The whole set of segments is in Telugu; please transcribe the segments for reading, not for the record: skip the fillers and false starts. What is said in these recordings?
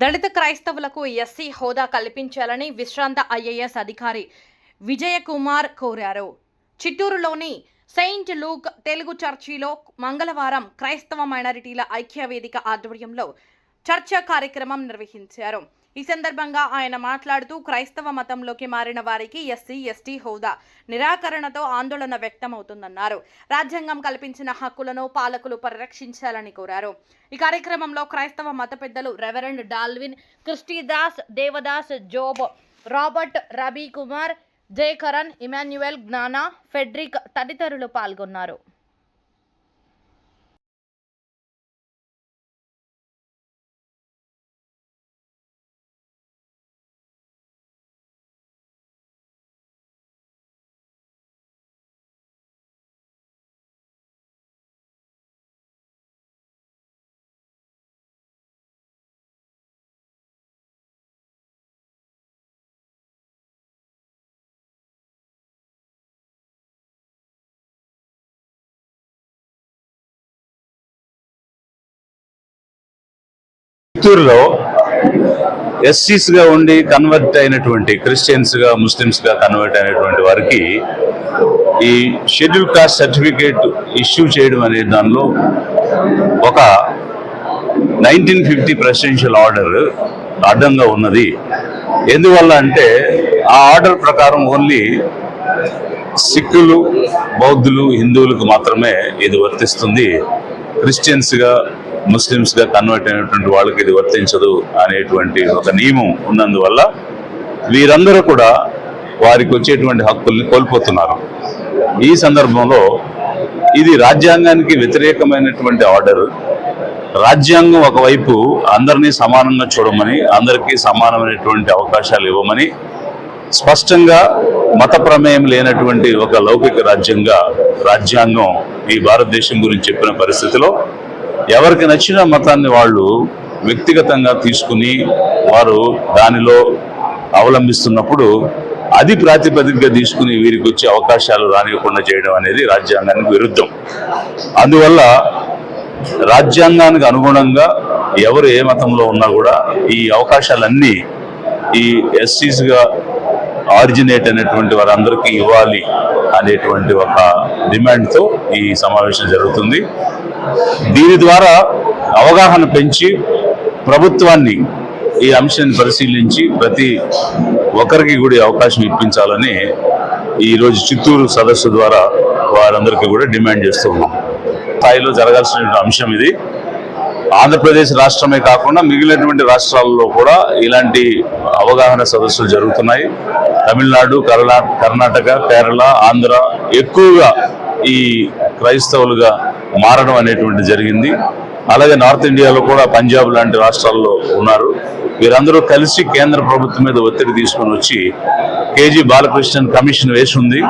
దళిత క్రైస్తవులకు ఎస్సీ హోదా కల్పించాలని విశ్రాంత ఐఏఎస్ అధికారి విజయకుమార్ కోరారు. చిత్తూరులోని సెయింట్ లూక్ తెలుగు చర్చిలో మంగళవారం క్రైస్తవ మైనారిటీల ఐక్య వేదిక ఆధ్వర్యంలో చర్చా కార్యక్రమం నిర్వహించారు. ఈ సందర్భంగా ఆయన మాట్లాడుతూ క్రైస్తవ మతంలోకి మారిన వారికి ఎస్సీ ఎస్టీ హోదా నిరాకరణతో ఆందోళన వ్యక్తమవుతుందన్నారు. రాజ్యాంగం కల్పించిన హక్కులను పాలకులు పరిరక్షించాలని కోరారు. ఈ కార్యక్రమంలో క్రైస్తవ మత పెద్దలు reverend Dalvin, Christidas, Devadas, Job, Robert, Rabi Kumar, Jayakaran, Emmanuel, Gnana, Fredrick తదితరులు పాల్గొన్నారు. చిత్తూరులో ఎస్సీస్గా ఉండి కన్వర్ట్ అయినటువంటి క్రిస్టియన్స్గా, ముస్లిమ్స్గా కన్వర్ట్ అయినటువంటి వారికి ఈ షెడ్యూల్ కాస్ట్ సర్టిఫికేట్ ఇష్యూ చేయడం అనే దానిలో ఒక 1950 ప్రెసిడెన్షియల్ ఆర్డర్ అడ్డంగా ఉన్నది. ఎందువల్ల అంటే ఆ ఆర్డర్ ప్రకారం ఓన్లీ సిక్కులు, బౌద్ధులు, హిందువులకు మాత్రమే ఇది వర్తిస్తుంది. క్రిస్టియన్స్గా, ముస్లిమ్స్గా కన్వర్ట్ అయినటువంటి వాళ్ళకి ఇది వర్తించదు అనేటువంటి ఒక నియమం ఉన్నందువల్ల వీరందరూ కూడా వారికి వచ్చేటువంటి హక్కుల్ని కోల్పోతున్నారు. ఈ సందర్భంలో ఇది రాజ్యాంగానికి వ్యతిరేకమైనటువంటి ఆర్డర్. రాజ్యాంగం ఒకవైపు అందరినీ సమానంగా చూడమని, అందరికీ సమానమైనటువంటి అవకాశాలు ఇవ్వమని, స్పష్టంగా మత ప్రమేయం లేనటువంటి ఒక లౌకిక రాజ్యాంగం ఈ భారతదేశం గురించి చెప్పిన పరిస్థితిలో ఎవరికి నచ్చిన మతాన్ని వాళ్ళు వ్యక్తిగతంగా తీసుకుని వారు దానిలో అవలంబిస్తున్నప్పుడు అది ప్రాతిపదికగా తీసుకుని వీరికి వచ్చే అవకాశాలు రానివ్వకుండా చేయడం అనేది రాజ్యాంగానికి విరుద్ధం. అందువల్ల రాజ్యాంగానికి అనుగుణంగా ఎవరు ఏ మతంలో ఉన్నా కూడా ఈ అవకాశాలన్నీ ఈ ఎస్సీస్గా ఆరిజినేట్ అనేటువంటి వారందరికీ ఇవ్వాలి అనేటువంటి ఒక డిమాండ్తో ఈ సమావేశం జరుగుతుంది. దీని ద్వారా అవగాహన పెంచి ప్రభుత్వాన్ని ఈ అంశాన్ని పరిశీలించి ప్రతి ఒక్కరికి కూడా అవకాశం ఇప్పించాలని ఈరోజు చిత్తూరు సదస్సు ద్వారా వారందరికీ కూడా డిమాండ్ చేస్తున్నాం. స్థాయిలో జరగాల్సిన అంశం ఇది. ఆంధ్రప్రదేశ్ రాష్ట్రమే కాకుండా మిగిలినటువంటి రాష్ట్రాల్లో కూడా ఇలాంటి అవగాహన సదస్సులు జరుగుతున్నాయి. తమిళనాడు, కర్ణాటక, కేరళ, ఆంధ్ర ఎక్కువగా ఈ క్రైస్తవులుగా మారడం అనేటువంటి జరిగింది. అలాగే నార్త్ ఇండియాలో కూడా పంజాబ్ లాంటి రాష్ట్రాల్లో ఉన్నారు. వీరందరూ కలిసి కేంద్ర ప్రభుత్వం మీద ఒత్తిడి తీసుకొని వచ్చి కేజీ బాలకృష్ణన్ కమిషన్ వేసి ఉంది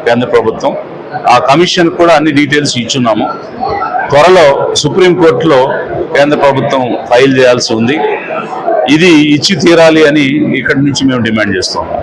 కేంద్ర ప్రభుత్వం. ఆ కమిషన్ కూడా అన్ని డీటెయిల్స్ ఇచ్చున్నాము. త్వరలో సుప్రీంకోర్టులో కేంద్ర ప్రభుత్వం ఫైల్ చేయాల్సి ఉంది. ఇది ఇచ్చి తీరాలి అని ఇక్కడి నుంచి మేము డిమాండ్ చేస్తున్నాం.